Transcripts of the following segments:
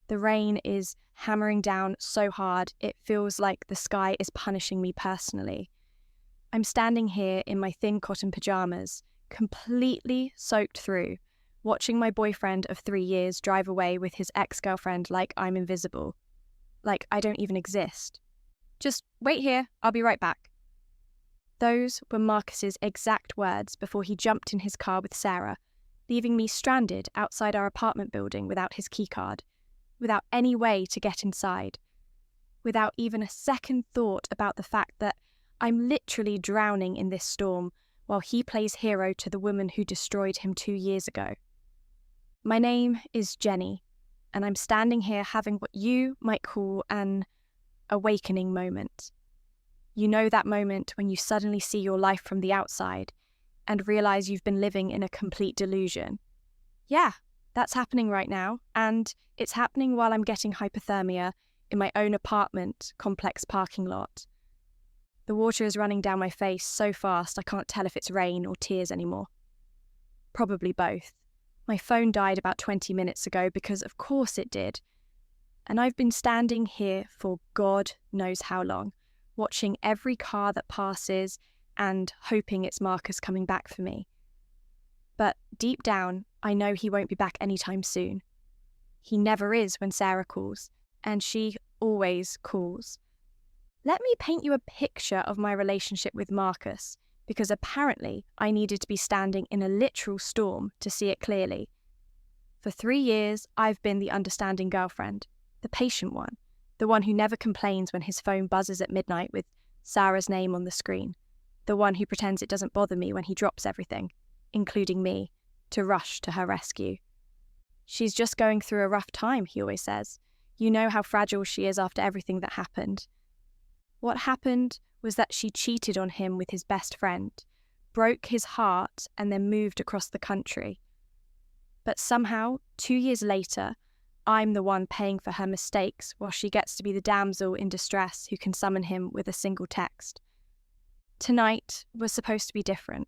The rain is hammering down so hard, it feels like the sky is punishing me personally. I'm standing here in my thin cotton pajamas, completely soaked through, watching my boyfriend of 3 years drive away with his ex-girlfriend like I'm invisible. Like I don't even exist. Just wait here, I'll be right back. Those were Marcus's exact words before he jumped in his car with Sarah, leaving me stranded outside our apartment building without his keycard, without any way to get inside, without even a second thought about the fact that I'm literally drowning in this storm while he plays hero to the woman who destroyed him 2 years ago. My name is Jenny, and I'm standing here having what you might call an awakening moment. You know that moment when you suddenly see your life from the outside and realize you've been living in a complete delusion. Yeah, that's happening right now, and it's happening while I'm getting hypothermia in my own apartment complex parking lot. The water is running down my face so fast I can't tell if it's rain or tears anymore. Probably both. My phone died about 20 minutes ago because of course it did. And I've been standing here for God knows how long, watching every car that passes and hoping it's Marcus coming back for me. But deep down, I know he won't be back anytime soon. He never is when Sarah calls, and she always calls. Let me paint you a picture of my relationship with Marcus, because apparently I needed to be standing in a literal storm to see it clearly. For 3 years, I've been the understanding girlfriend, the patient one, the one who never complains when his phone buzzes at midnight with Sarah's name on the screen, the one who pretends it doesn't bother me when he drops everything, including me, to rush to her rescue. She's just going through a rough time, he always says. You know how fragile she is after everything that happened. What happened was that she cheated on him with his best friend, broke his heart, and then moved across the country. But somehow, 2 years later, I'm the one paying for her mistakes while she gets to be the damsel in distress who can summon him with a single text. Tonight was supposed to be different.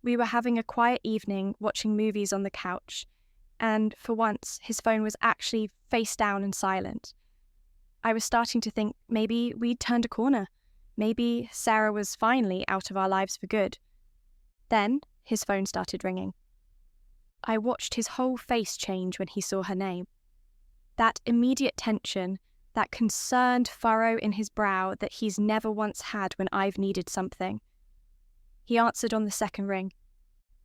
We were having a quiet evening watching movies on the couch, and for once his phone was actually face down and silent. I was starting to think maybe we'd turned a corner. Maybe Sarah was finally out of our lives for good. Then his phone started ringing. I watched his whole face change when he saw her name. That immediate tension, that concerned furrow in his brow that he's never once had when I've needed something. He answered on the second ring.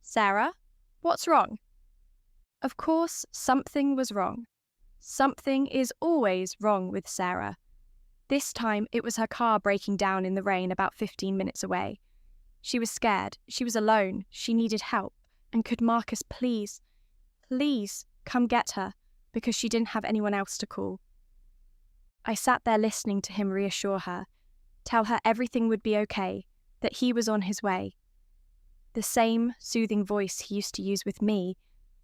Sarah, what's wrong? Of course, something was wrong. Something is always wrong with Sarah. This time it was her car breaking down in the rain about 15 minutes away. She was scared, she was alone, she needed help, and could Marcus please come get her, because she didn't have anyone else to call. I sat there listening to him reassure her, tell her everything would be okay, that he was on his way. The same soothing voice he used to use with me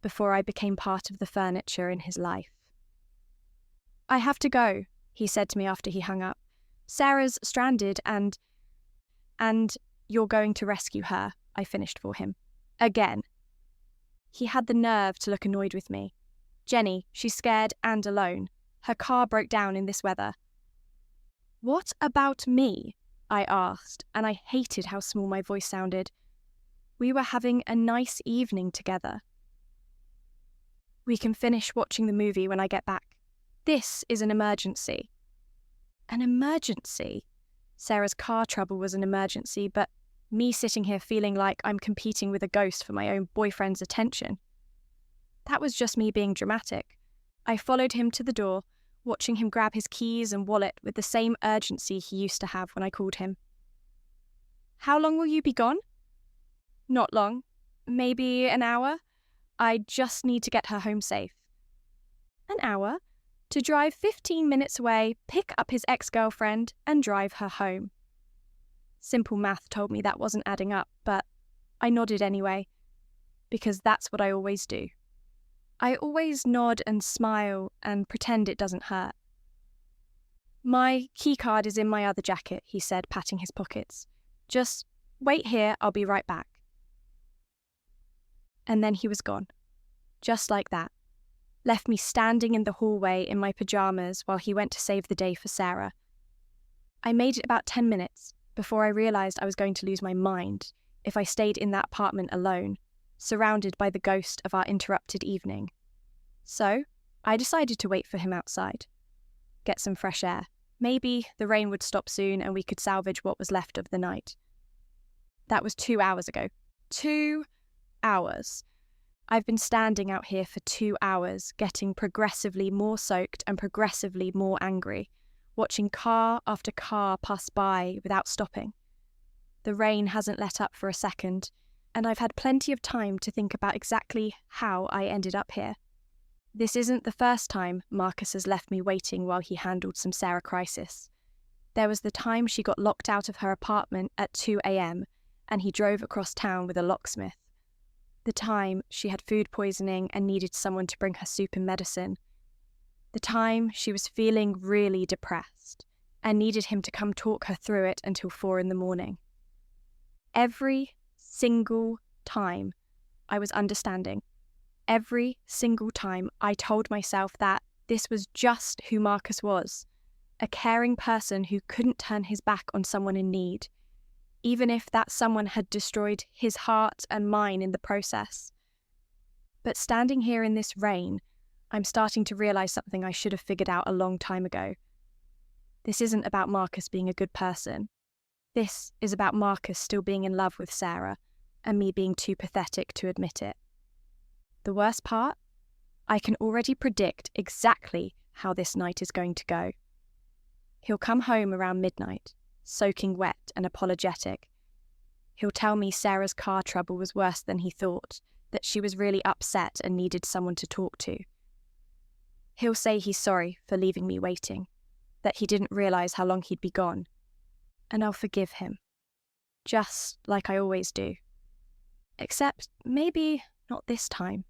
before I became part of the furniture in his life. I have to go, he said to me after he hung up. Sarah's stranded and you're going to rescue her, I finished for him. Again. He had the nerve to look annoyed with me. Jenny, she's scared and alone. Her car broke down in this weather. What about me? I asked, and I hated how small my voice sounded. We were having a nice evening together. We can finish watching the movie when I get back. This is an emergency. An emergency? Sarah's car trouble was an emergency, but me sitting here feeling like I'm competing with a ghost for my own boyfriend's attention. That was just me being dramatic. I followed him to the door, watching him grab his keys and wallet with the same urgency he used to have when I called him. How long will you be gone? Not long. Maybe an hour. I just need to get her home safe. An hour? To drive 15 minutes away, pick up his ex-girlfriend, and drive her home. Simple math told me that wasn't adding up, but I nodded anyway, because that's what I always do. I always nod and smile and pretend it doesn't hurt. My keycard is in my other jacket, he said, patting his pockets. Just wait here, I'll be right back. And then he was gone. Just like that. left me standing in the hallway in my pajamas while he went to save the day for Sarah. I made it about 10 minutes before I realised I was going to lose my mind if I stayed in that apartment alone, surrounded by the ghost of our interrupted evening. So, I decided to wait for him outside. Get some fresh air. Maybe the rain would stop soon and we could salvage what was left of the night. That was 2 hours ago. 2 hours. I've been standing out here for 2 hours, getting progressively more soaked and progressively more angry, watching car after car pass by without stopping. The rain hasn't let up for a second, and I've had plenty of time to think about exactly how I ended up here. This isn't the first time Marcus has left me waiting while he handled some Sarah crisis. There was the time she got locked out of her apartment at 2 a.m. and he drove across town with a locksmith. The time she had food poisoning and needed someone to bring her soup and medicine. The time she was feeling really depressed and needed him to come talk her through it until 4 a.m. Every single time I was understanding. Every single time I told myself that this was just who Marcus was, a caring person who couldn't turn his back on someone in need, even if that someone had destroyed his heart and mine in the process. But standing here in this rain, I'm starting to realise something I should have figured out a long time ago. This isn't about Marcus being a good person. This is about Marcus still being in love with Sarah, and me being too pathetic to admit it. The worst part? I can already predict exactly how this night is going to go. He'll come home around midnight, soaking wet and apologetic. He'll tell me Sarah's car trouble was worse than he thought, that she was really upset and needed someone to talk to. He'll say he's sorry for leaving me waiting, that he didn't realise how long he'd be gone. And I'll forgive him, just like I always do. Except maybe not this time.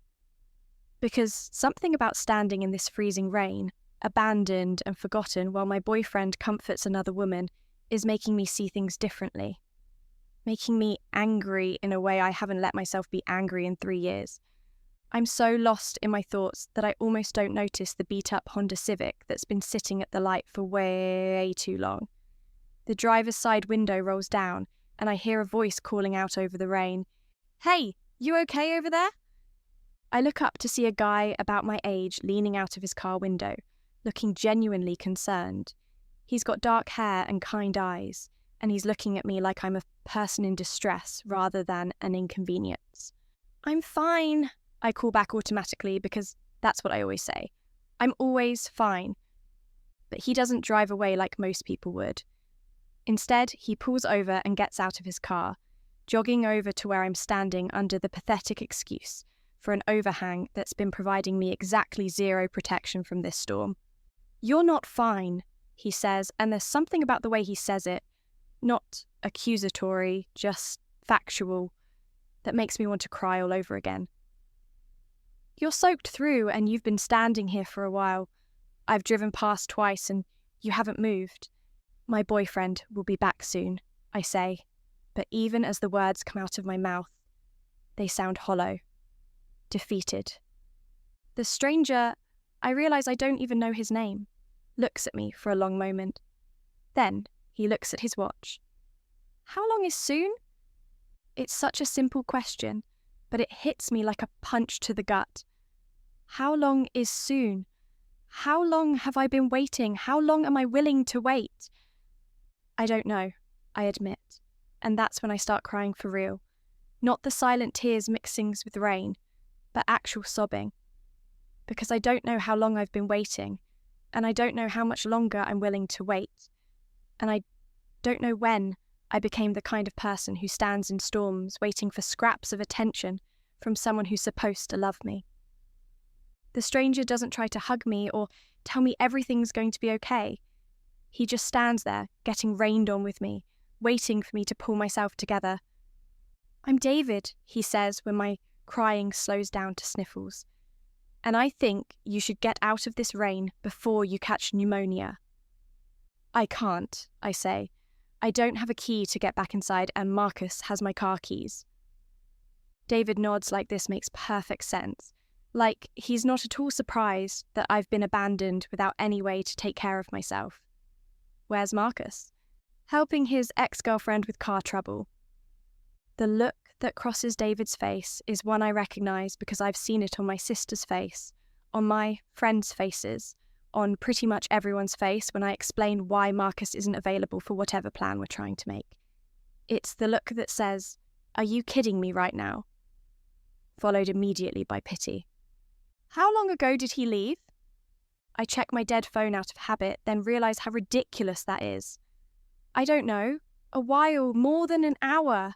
Because something about standing in this freezing rain, abandoned and forgotten while my boyfriend comforts another woman, is making me see things differently. Making me angry in a way I haven't let myself be angry in 3 years. I'm so lost in my thoughts that I almost don't notice the beat-up Honda Civic that's been sitting at the light for way too long. The driver's side window rolls down, and I hear a voice calling out over the rain, "Hey, you okay over there?" I look up to see a guy about my age leaning out of his car window, looking genuinely concerned. He's got dark hair and kind eyes, and he's looking at me like I'm a person in distress rather than an inconvenience. "I'm fine," I call back automatically because that's what I always say. I'm always fine. But he doesn't drive away like most people would. Instead, he pulls over and gets out of his car, jogging over to where I'm standing under the pathetic excuse for an overhang that's been providing me exactly zero protection from this storm. "You're not fine," he says, and there's something about the way he says it, not accusatory, just factual, that makes me want to cry all over again. "You're soaked through and you've been standing here for a while. I've driven past twice and you haven't moved. My boyfriend will be back soon," I say, but even as the words come out of my mouth, they sound hollow, defeated. The stranger, I realise I don't even know his name, looks at me for a long moment. Then he looks at his watch. How long is soon? It's such a simple question, but it hits me like a punch to the gut. How long is soon? How long have I been waiting? How long am I willing to wait? I don't know, I admit, and that's when I start crying for real. Not the silent tears mixing with rain, but actual sobbing. Because I don't know how long I've been waiting, and I don't know how much longer I'm willing to wait. And I don't know when I became the kind of person who stands in storms waiting for scraps of attention from someone who's supposed to love me. The stranger doesn't try to hug me or tell me everything's going to be okay. He just stands there, getting rained on with me, waiting for me to pull myself together. "I'm David," he says when my crying slows down to sniffles. "And I think you should get out of this rain before you catch pneumonia." "I can't," I say. "I don't have a key to get back inside and Marcus has my car keys." David nods like this makes perfect sense, Like he's not at all surprised that I've been abandoned without any way to take care of myself. Where's Marcus? Helping his ex-girlfriend with car trouble. The look that crosses David's face is one I recognise because I've seen it on my sister's face, on my friends' faces, on pretty much everyone's face when I explain why Marcus isn't available for whatever plan we're trying to make. It's the look that says, "Are you kidding me right now?" Followed immediately by pity. How long ago did he leave? I check my dead phone out of habit, then realise how ridiculous that is. I don't know. A while, more than an hour.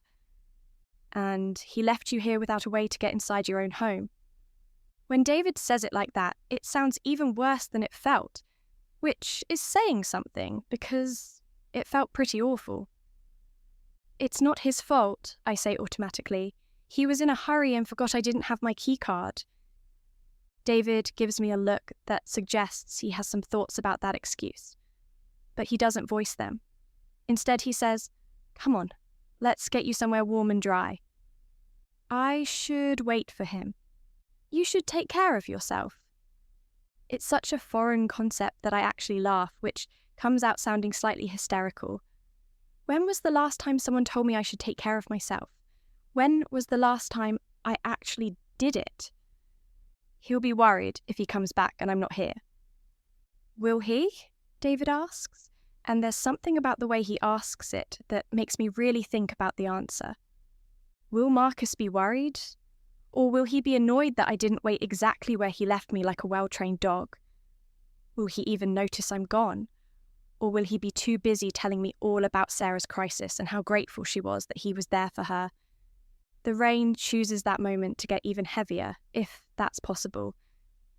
And he left you here without a way to get inside your own home. When David says it like that, it sounds even worse than it felt, which is saying something because it felt pretty awful. It's not his fault, I say automatically. He was in a hurry and forgot I didn't have my keycard. David gives me a look that suggests he has some thoughts about that excuse, but he doesn't voice them. Instead, he says, "Come on, let's get you somewhere warm and dry." I should wait for him. You should take care of yourself. It's such a foreign concept that I actually laugh, which comes out sounding slightly hysterical. When was the last time someone told me I should take care of myself? When was the last time I actually did it? He'll be worried if he comes back and I'm not here. Will he? David asks, and there's something about the way he asks it that makes me really think about the answer. Will Marcus be worried? Or will he be annoyed that I didn't wait exactly where he left me like a well-trained dog? Will he even notice I'm gone? Or will he be too busy telling me all about Sarah's crisis and how grateful she was that he was there for her? The rain chooses that moment to get even heavier, if that's possible,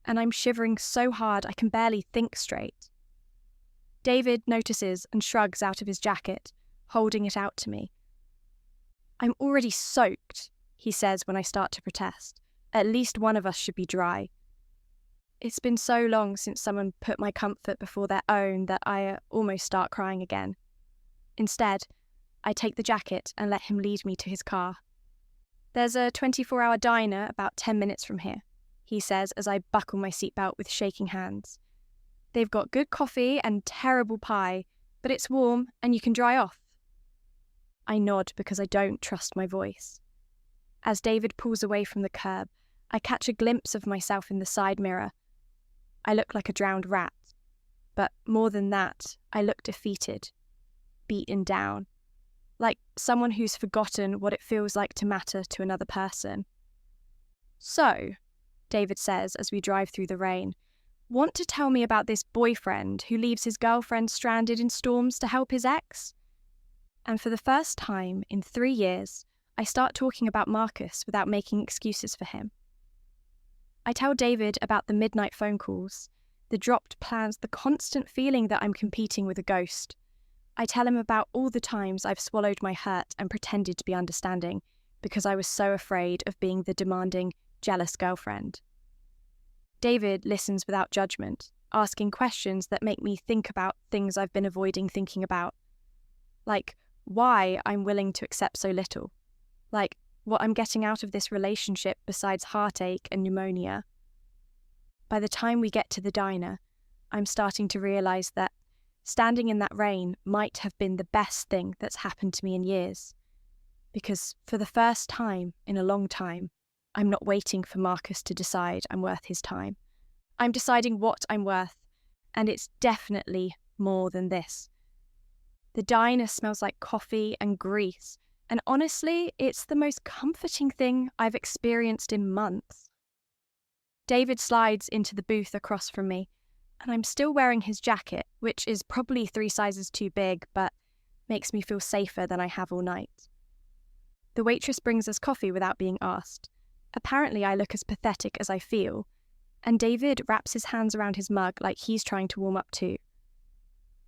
and I'm shivering so hard I can barely think straight. David notices and shrugs out of his jacket, holding it out to me. "I'm already soaked," he says when I start to protest. "At least one of us should be dry." It's been so long since someone put my comfort before their own that I almost start crying again. Instead, I take the jacket and let him lead me to his car. "There's a 24-hour diner about 10 minutes from here," he says as I buckle my seatbelt with shaking hands. "They've got good coffee and terrible pie, but it's warm and you can dry off." I nod because I don't trust my voice. As David pulls away from the curb, I catch a glimpse of myself in the side mirror. I look like a drowned rat, but more than that, I look defeated, beaten down, like someone who's forgotten what it feels like to matter to another person. "So," David says as we drive through the rain, "want to tell me about this boyfriend who leaves his girlfriend stranded in storms to help his ex?" And for the first time in 3 years, I start talking about Marcus without making excuses for him. I tell David about the midnight phone calls, the dropped plans, the constant feeling that I'm competing with a ghost. I tell him about all the times I've swallowed my hurt and pretended to be understanding because I was so afraid of being the demanding, jealous girlfriend. David listens without judgment, asking questions that make me think about things I've been avoiding thinking about. Like why I'm willing to accept so little. Like what I'm getting out of this relationship besides heartache and pneumonia. By the time we get to the diner, I'm starting to realise that standing in that rain might have been the best thing that's happened to me in years. Because for the first time in a long time, I'm not waiting for Marcus to decide I'm worth his time. I'm deciding what I'm worth, and it's definitely more than this. The diner smells like coffee and grease, and honestly, it's the most comforting thing I've experienced in months. David slides into the booth across from me, and I'm still wearing his jacket, which is probably 3 sizes too big, but makes me feel safer than I have all night. The waitress brings us coffee without being asked. Apparently I look as pathetic as I feel, and David wraps his hands around his mug like he's trying to warm up too.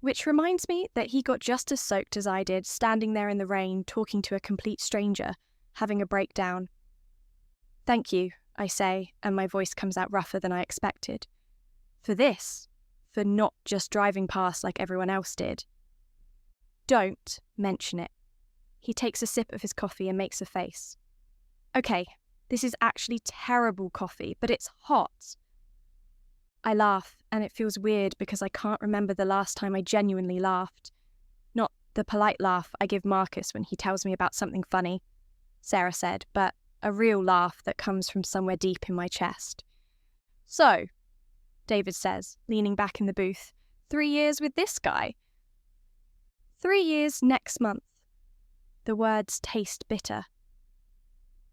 Which reminds me that he got just as soaked as I did, standing there in the rain, talking to a complete stranger, having a breakdown. "Thank you," I say, and my voice comes out rougher than I expected. For this, for not just driving past like everyone else did. "Don't mention it." He takes a sip of his coffee and makes a face. "Okay, This is actually terrible coffee, but it's hot. I laugh, and it feels weird because I can't remember the last time I genuinely laughed. Not the polite laugh I give Marcus when he tells me about something funny, Sarah said, but a real laugh that comes from somewhere deep in my chest. So, David says, leaning back in the booth, 3 years with this guy. 3 years next month. The words taste bitter.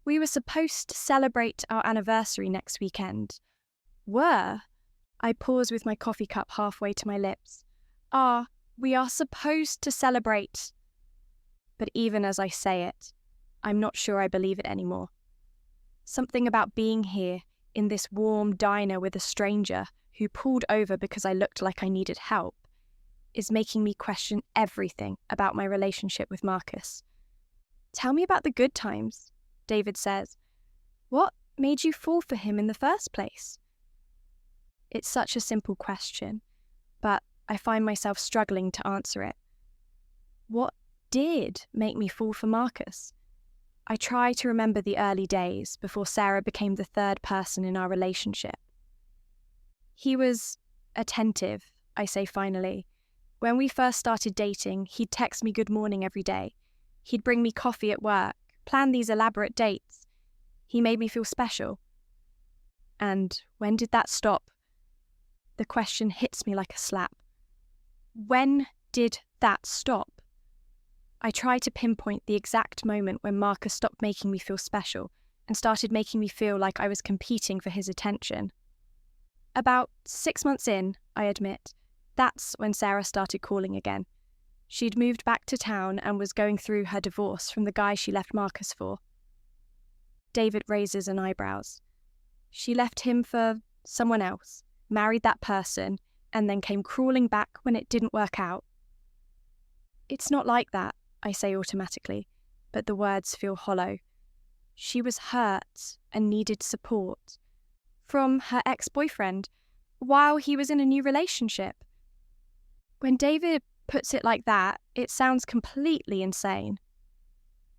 We were supposed to celebrate our anniversary next weekend. Were? I pause with my coffee cup halfway to my lips. We are supposed to celebrate. But even as I say it, I'm not sure I believe it anymore. Something about being here in this warm diner with a stranger who pulled over because I looked like I needed help is making me question everything about my relationship with Marcus. Tell me about the good times, David says. What made you fall for him in the first place? It's such a simple question, but I find myself struggling to answer it. What did make me fall for Marcus? I try to remember the early days before Sarah became the third person in our relationship. He was attentive, I say finally. When we first started dating, he'd text me good morning every day. He'd bring me coffee at work, plan these elaborate dates. He made me feel special. And when did that stop? The question hits me like a slap. When did that stop? I try to pinpoint the exact moment when Marcus stopped making me feel special and started making me feel like I was competing for his attention. About 6 months in, I admit, that's when Sarah started calling again. She'd moved back to town and was going through her divorce from the guy she left Marcus for. David raises an eyebrows. She left him for someone else, married that person, and then came crawling back when it didn't work out. It's not like that, I say automatically, but the words feel hollow. She was hurt and needed support. From her ex-boyfriend, while he was in a new relationship. When David puts it like that, it sounds completely insane.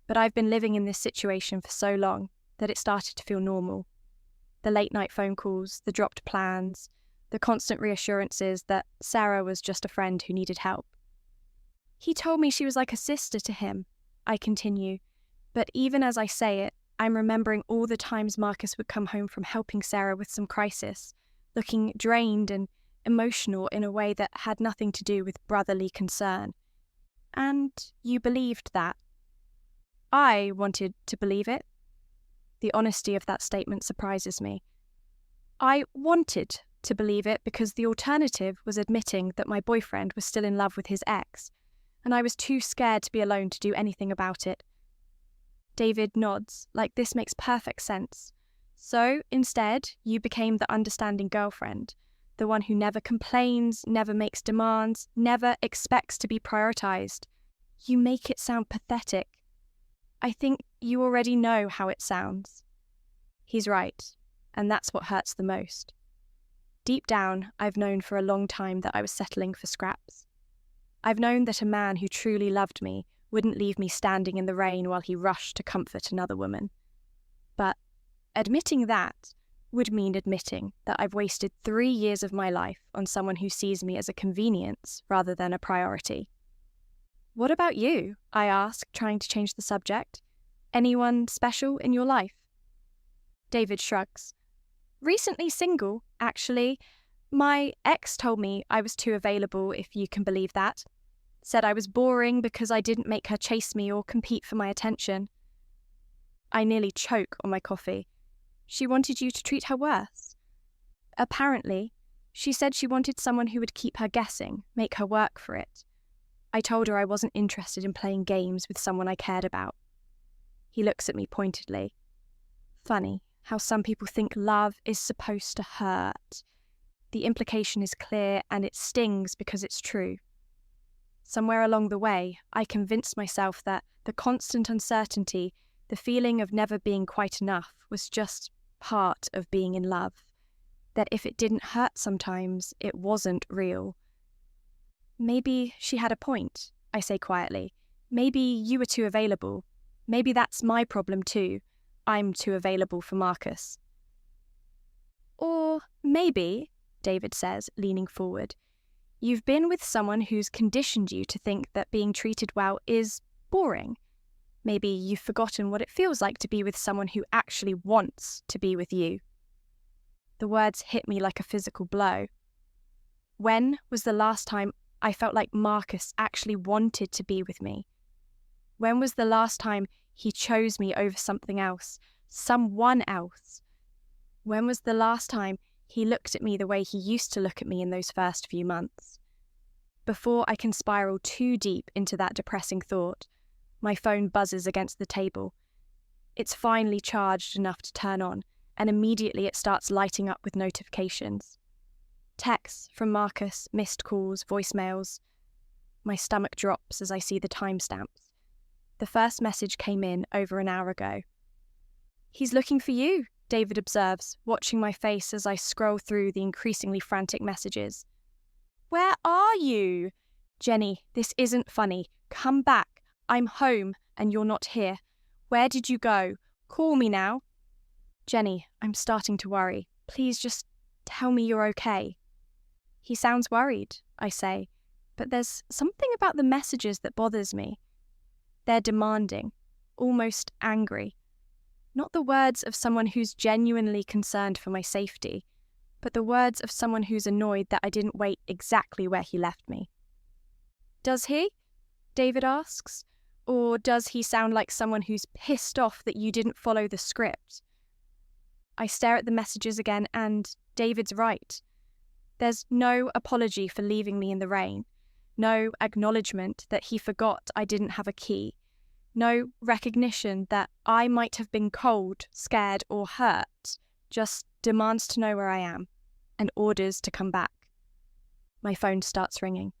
But I've been living in this situation for so long that it started to feel normal. The late-night phone calls, the dropped plans, the constant reassurances that Sarah was just a friend who needed help. He told me she was like a sister to him, I continue, but even as I say it, I'm remembering all the times Marcus would come home from helping Sarah with some crisis, looking drained and emotional in a way that had nothing to do with brotherly concern. And you believed that. I wanted to believe it. The honesty of that statement surprises me. I wanted to believe it because the alternative was admitting that my boyfriend was still in love with his ex, and I was too scared to be alone to do anything about it. David nods, like this makes perfect sense. So, instead, you became the understanding girlfriend, the one who never complains, never makes demands, never expects to be prioritized. You make it sound pathetic. I think you already know how it sounds. He's right, and that's what hurts the most. Deep down, I've known for a long time that I was settling for scraps. I've known that a man who truly loved me wouldn't leave me standing in the rain while he rushed to comfort another woman. But admitting that would mean admitting that I've wasted 3 years of my life on someone who sees me as a convenience rather than a priority. What about you? I ask, trying to change the subject. Anyone special in your life? David shrugs. Recently single, actually. My ex told me I was too available, if you can believe that. Said I was boring because I didn't make her chase me or compete for my attention. I nearly choke on my coffee. She wanted you to treat her worse. Apparently, she said she wanted someone who would keep her guessing, make her work for it. I told her I wasn't interested in playing games with someone I cared about. He looks at me pointedly. Funny how some people think love is supposed to hurt. The implication is clear and it stings because it's true. Somewhere along the way, I convinced myself that the constant uncertainty, the feeling of never being quite enough, was just part of being in love. That if it didn't hurt sometimes, it wasn't real. Maybe she had a point, I say quietly. Maybe you were too available. Maybe that's my problem too. I'm too available for Marcus. Or maybe, David says, leaning forward, you've been with someone who's conditioned you to think that being treated well is boring. Maybe you've forgotten what it feels like to be with someone who actually wants to be with you. The words hit me like a physical blow. When was the last time I felt like Marcus actually wanted to be with me? When was the last time he chose me over something else, someone else? When was the last time he looked at me the way he used to look at me in those first few months? Before I can spiral too deep into that depressing thought, my phone buzzes against the table. It's finally charged enough to turn on, and immediately it starts lighting up with notifications. Texts from Marcus, missed calls, voicemails. My stomach drops as I see the timestamps. The first message came in over an hour ago. "He's looking for you," David observes, watching my face as I scroll through the increasingly frantic messages. "Where are you?" "Jenny, this isn't funny. Come back. I'm home and you're not here. Where did you go? Call me now." "Jenny, I'm starting to worry. Please just tell me you're okay." "He sounds worried," I say, but there's something about the messages that bothers me. They're demanding, almost angry. Not the words of someone who's genuinely concerned for my safety, but the words of someone who's annoyed that I didn't wait exactly where he left me. "Does he?" David asks. "Or does he sound like someone who's pissed off that you didn't follow the script?" I stare at the messages again, and David's right. There's no apology for leaving me in the rain, no acknowledgement that he forgot I didn't have a key, no recognition that I might have been cold, scared, or hurt, just demands to know where I am, and orders to come back. My phone starts ringing,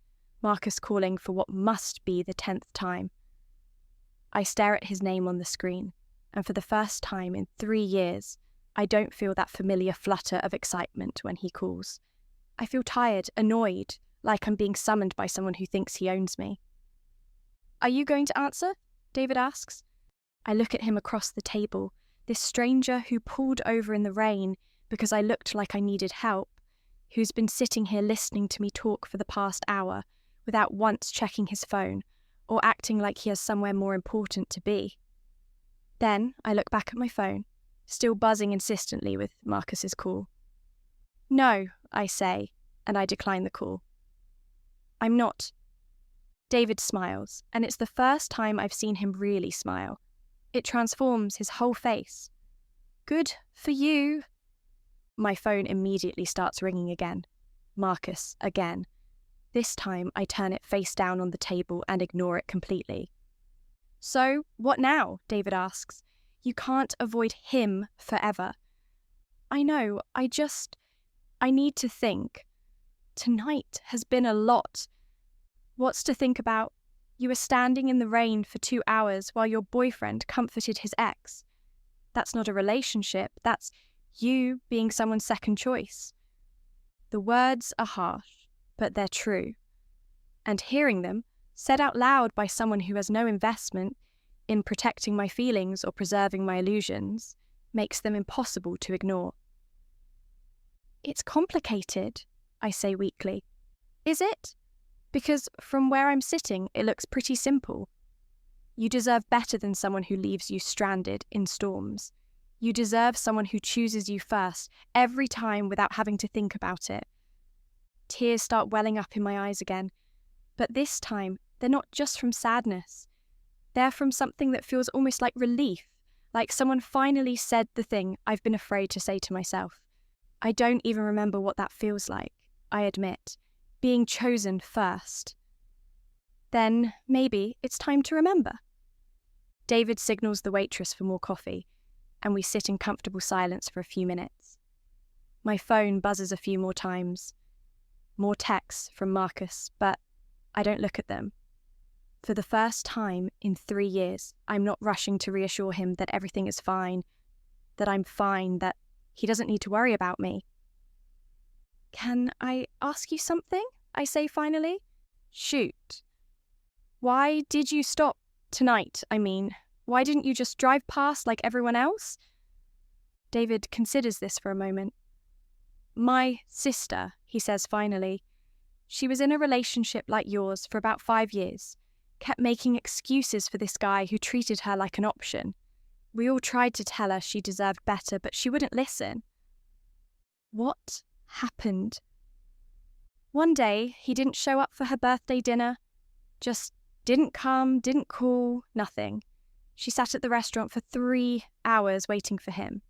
Marcus calling for what must be the 10th time. I stare at his name on the screen, and for the first time in 3 years, I don't feel that familiar flutter of excitement when he calls. I feel tired, annoyed, like I'm being summoned by someone who thinks he owns me. "Are you going to answer?" David asks. I look at him across the table, this stranger who pulled over in the rain because I looked like I needed help, who's been sitting here listening to me talk for the past hour without once checking his phone or acting like he has somewhere more important to be. Then I look back at my phone, still buzzing insistently with Marcus's call. "No," I say, and I decline the call. "I'm not." David smiles, and it's the first time I've seen him really smile. It transforms his whole face. "Good for you." My phone immediately starts ringing again. Marcus again. This time I turn it face down on the table and ignore it completely. "So, what now?" David asks. "You can't avoid him forever." "I know, I need to think. Tonight has been a lot." "What's to think about? You were standing in the rain for 2 hours while your boyfriend comforted his ex. That's not a relationship, that's you being someone's second choice." The words are harsh, but they're true. And hearing them, said out loud by someone who has no investment in protecting my feelings or preserving my illusions, makes them impossible to ignore. "It's complicated," I say weakly. "Is it? Because from where I'm sitting, it looks pretty simple. You deserve better than someone who leaves you stranded in storms. You deserve someone who chooses you first, every time without having to think about it." Tears start welling up in my eyes again, but this time they're not just from sadness. They're from something that feels almost like relief, like someone finally said the thing I've been afraid to say to myself. I don't even remember what that feels like, I admit, being chosen first. Then maybe it's time to remember. David signals the waitress for more coffee, and we sit in comfortable silence for a few minutes. My phone buzzes a few more times. More texts from Marcus, but I don't look at them. For the first time in 3 years, I'm not rushing to reassure him that everything is fine, that I'm fine, that he doesn't need to worry about me. "Can I ask you something?" I say finally. "Shoot." "Why did you stop tonight, I mean? Why didn't you just drive past like everyone else? David considers this for a moment. My sister, he says finally. She was in a relationship like yours for about 5 years, kept making excuses for this guy who treated her like an option. We all tried to tell her she deserved better, but she wouldn't listen. What happened? One day, he didn't show up for her birthday dinner. Just didn't come, didn't call, nothing. She sat at the restaurant for 3 hours waiting for him.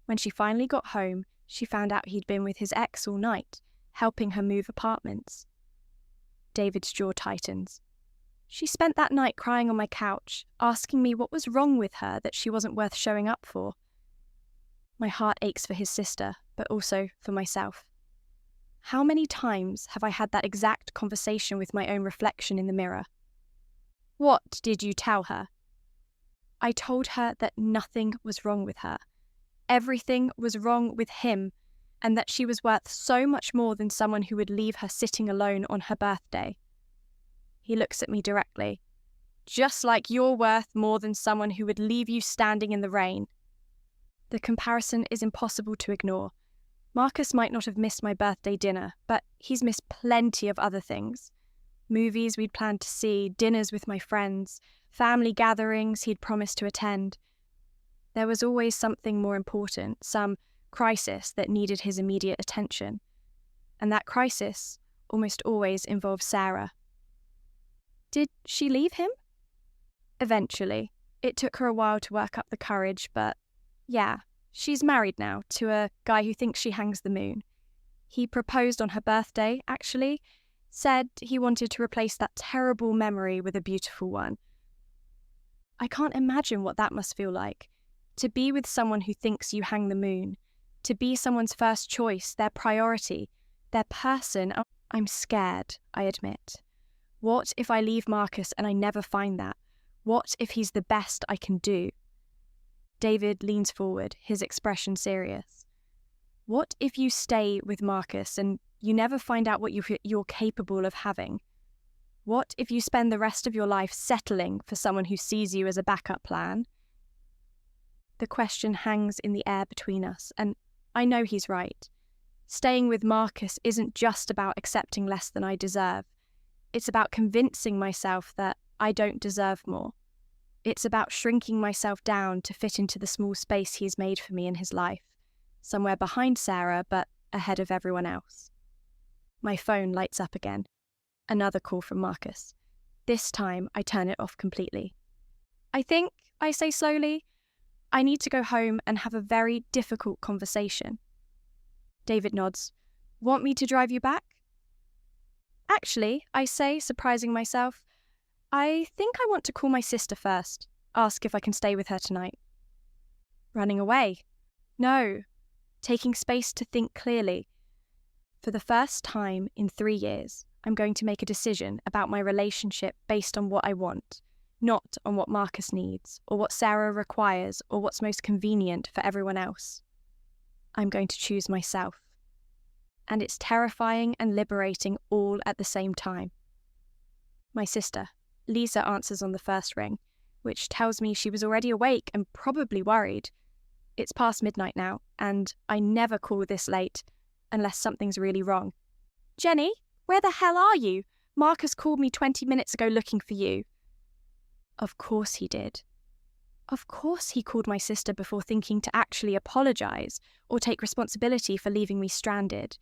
When she finally got home, she found out he'd been with his ex all night, helping her move apartments. David's jaw tightens. She spent that night crying on my couch, asking me what was wrong with her that she wasn't worth showing up for. My heart aches for his sister, but also for myself. How many times have I had that exact conversation with my own reflection in the mirror? What did you tell her? I told her that nothing was wrong with her. Everything was wrong with him, and that she was worth so much more than someone who would leave her sitting alone on her birthday. He looks at me directly. Just like you're worth more than someone who would leave you standing in the rain. The comparison is impossible to ignore. Marcus might not have missed my birthday dinner, but he's missed plenty of other things. Movies we'd planned to see, dinners with my friends, family gatherings he'd promised to attend. There was always something more important, some crisis that needed his immediate attention. And that crisis almost always involved Sarah. Did she leave him? Eventually. It took her a while to work up the courage, but yeah, she's married now to a guy who thinks she hangs the moon. He proposed on her birthday, actually, said he wanted to replace that terrible memory with a beautiful one. I can't imagine what that must feel like. To be with someone who thinks you hang the moon, to be someone's first choice, their priority, their person. I'm scared, I admit. What if I leave Marcus and I never find that? What if he's the best I can do? David leans forward, his expression serious. What if you stay with Marcus and you never find out what you're capable of having? What if you spend the rest of your life settling for someone who sees you as a backup plan? The question hangs in the air between us, and I know he's right. Staying with Marcus isn't just about accepting less than I deserve. It's about convincing myself that I don't deserve more. It's about shrinking myself down to fit into the small space he's made for me in his life, somewhere behind Sarah, but ahead of everyone else. My phone lights up again. Another call from Marcus. This time, I turn it off completely. I think, I say slowly, I need to go home and have a very difficult conversation. David nods. Want me to drive you back? Actually, I say, surprising myself, I think I want to call my sister first, ask if I can stay with her tonight. Running away? No. Taking space to think clearly. For the first time in 3 years, I'm going to make a decision about my relationship based on what I want, not on what Marcus needs, or what Sarah requires, or what's most convenient for everyone else. I'm going to choose myself. And it's terrifying and liberating all at the same time. My sister, Lisa, answers on the first ring, which tells me she was already awake and probably worried. It's past midnight now, and I never call this late, unless something's really wrong. Jenny, where the hell are you? Marcus called me 20 minutes ago looking for you. Of course he did. Of course he called my sister before thinking to actually apologise or take responsibility for leaving me stranded.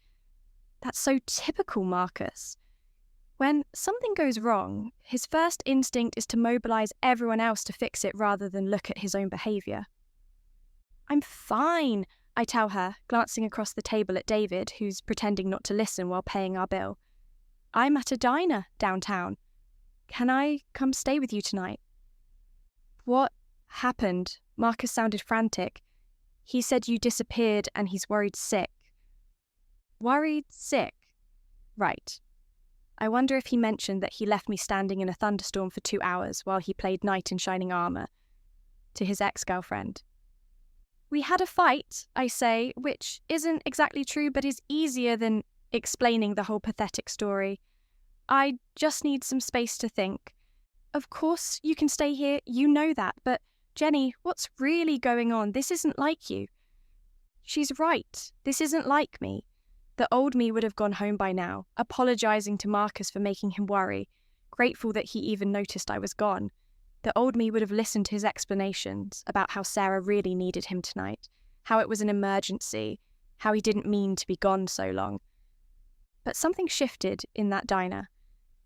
That's so typical Marcus. When something goes wrong, his first instinct is to mobilise everyone else to fix it rather than look at his own behaviour. I'm fine, I tell her, glancing across the table at David, who's pretending not to listen while paying our bill. I'm at a diner downtown. Can I come stay with you tonight? What happened? Marcus sounded frantic. He said you disappeared and he's worried sick. Worried sick? Right. I wonder if he mentioned that he left me standing in a thunderstorm for 2 hours while he played knight in shining armour to his ex-girlfriend. We had a fight, I say, which isn't exactly true but is easier than explaining the whole pathetic story. I just need some space to think. Of course you can stay here, you know that, but Jenny, what's really going on? This isn't like you. She's right, this isn't like me. The old me would have gone home by now, apologising to Marcus for making him worry, grateful that he even noticed I was gone. The old me would have listened to his explanations about how Sarah really needed him tonight, how it was an emergency, how he didn't mean to be gone so long. But something shifted in that diner.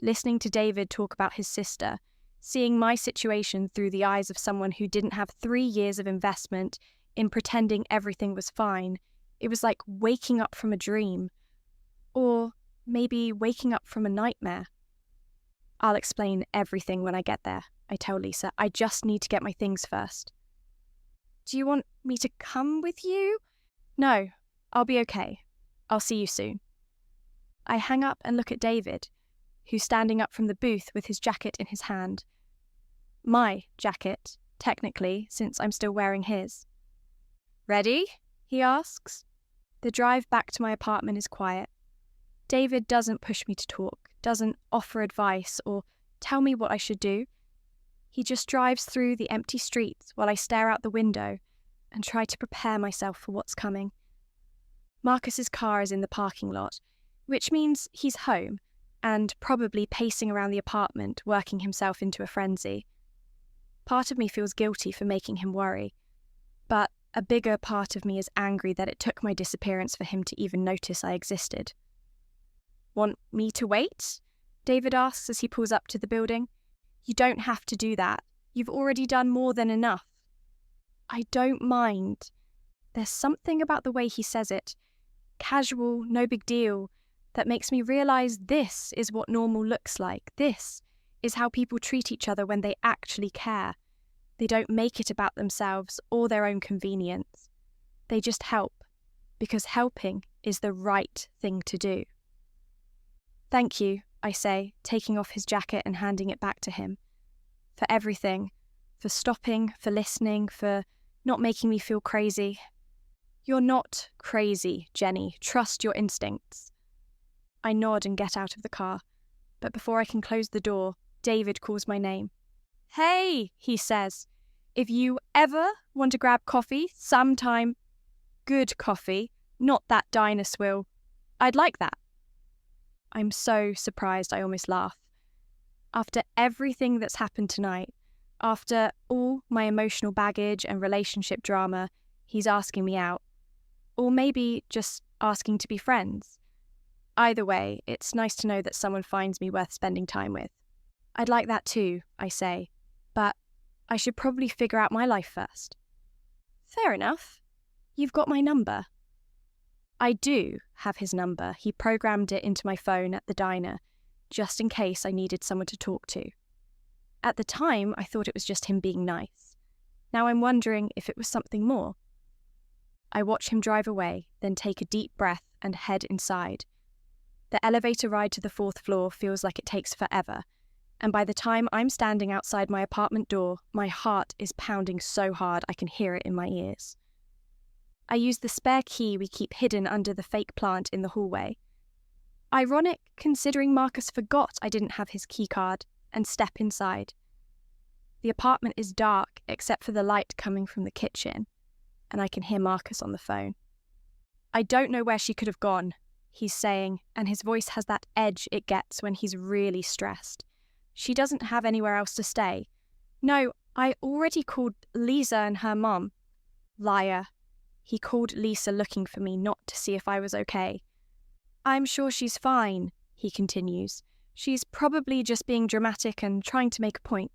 Listening to David talk about his sister, seeing my situation through the eyes of someone who didn't have 3 years of investment in pretending everything was fine, it was like waking up from a dream. Or maybe waking up from a nightmare. I'll explain everything when I get there, I tell Lisa. I just need to get my things first. Do you want me to come with you? No, I'll be okay. I'll see you soon. I hang up and look at David, who's standing up from the booth with his jacket in his hand. My jacket, technically, since I'm still wearing his. Ready? He asks. The drive back to my apartment is quiet. David doesn't push me to talk, doesn't offer advice or tell me what I should do. He just drives through the empty streets while I stare out the window and try to prepare myself for what's coming. Marcus's car is in the parking lot, which means he's home and probably pacing around the apartment, working himself into a frenzy. Part of me feels guilty for making him worry, but a bigger part of me is angry that it took my disappearance for him to even notice I existed. Want me to wait? David asks as he pulls up to the building. You don't have to do that. You've already done more than enough. I don't mind. There's something about the way he says it, casual, no big deal, that makes me realise this is what normal looks like. This is how people treat each other when they actually care. They don't make it about themselves or their own convenience. They just help, because helping is the right thing to do. Thank you, I say, taking off his jacket and handing it back to him. For everything. For stopping, for listening, for not making me feel crazy. You're not crazy, Jenny. Trust your instincts. I nod and get out of the car, but before I can close the door, David calls my name. Hey, he says, if you ever want to grab coffee sometime, good coffee, not that diner swill, I'd like that. I'm so surprised I almost laugh. After everything that's happened tonight, after all my emotional baggage and relationship drama, he's asking me out. Or maybe just asking to be friends. Either way, it's nice to know that someone finds me worth spending time with. I'd like that too, I say, but I should probably figure out my life first. Fair enough. You've got my number. I do have his number. He programmed it into my phone at the diner, just in case I needed someone to talk to. At the time, I thought it was just him being nice. Now I'm wondering if it was something more. I watch him drive away, then take a deep breath and head inside. The elevator ride to the 4th floor feels like it takes forever, and by the time I'm standing outside my apartment door, my heart is pounding so hard I can hear it in my ears. I use the spare key we keep hidden under the fake plant in the hallway. Ironic, considering Marcus forgot I didn't have his key card, and step inside. The apartment is dark except for the light coming from the kitchen, and I can hear Marcus on the phone. I don't know where she could have gone, he's saying, and his voice has that edge it gets when he's really stressed. She doesn't have anywhere else to stay. No, I already called Lisa and her mom. Liar. He called Lisa looking for me, not to see if I was okay. I'm sure she's fine, he continues. She's probably just being dramatic and trying to make a point.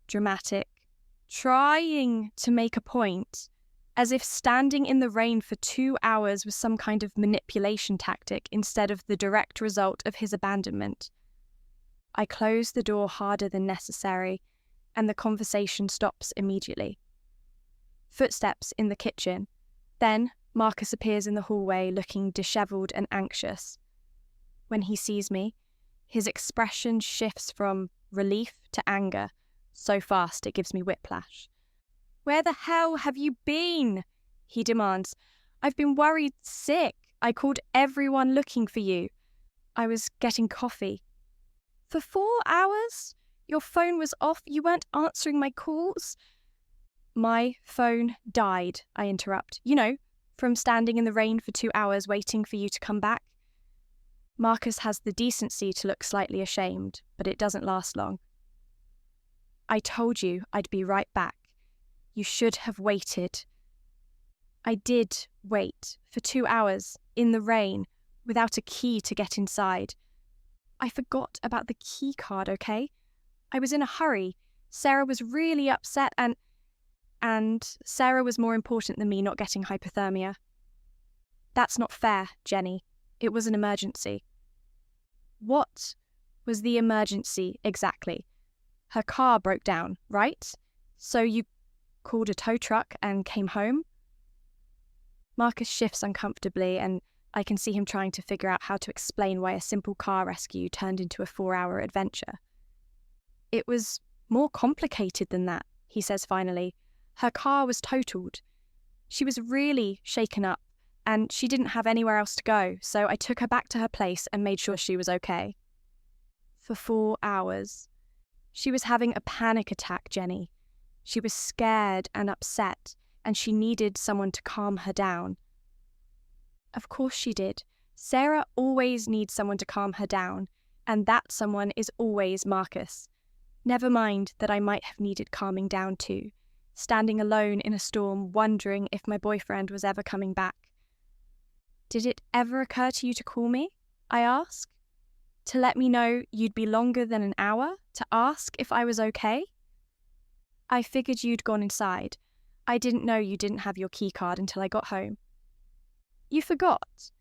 Dramatic. Trying to make a point. As if standing in the rain for 2 hours was some kind of manipulation tactic instead of the direct result of his abandonment. I close the door harder than necessary, and the conversation stops immediately. Footsteps in the kitchen. Then Marcus appears in the hallway looking dishevelled and anxious. When he sees me, his expression shifts from relief to anger, so fast it gives me whiplash. Where the hell have you been? He demands. I've been worried sick. I called everyone looking for you. I was getting coffee. For 4 hours? Your phone was off. You weren't answering my calls. My phone died, I interrupt. You know, from standing in the rain for 2 hours waiting for you to come back. Marcus has the decency to look slightly ashamed, but it doesn't last long. I told you I'd be right back. You should have waited. I did wait for 2 hours in the rain without a key to get inside. I forgot about the key card, okay? I was in a hurry. Sarah was really upset and Sarah was more important than me not getting hypothermia. That's not fair, Jenny. It was an emergency. What was the emergency exactly? Her car broke down, right? So you called a tow truck and came home? Marcus shifts uncomfortably, and I can see him trying to figure out how to explain why a simple car rescue turned into a 4-hour adventure. It was more complicated than that, he says finally. Her car was totaled. She was really shaken up, and she didn't have anywhere else to go, so I took her back to her place and made sure she was okay. For 4 hours. She was having a panic attack, Jenny. She was scared and upset, and she needed someone to calm her down. Of course she did. Sarah always needs someone to calm her down, and that someone is always Marcus. Never mind that I might have needed calming down too, standing alone in a storm wondering if my boyfriend was ever coming back. Did it ever occur to you to call me? I ask. To let me know you'd be longer than an hour? To ask if I was okay? I figured you'd gone inside. I didn't know you didn't have your keycard until I got home. You forgot.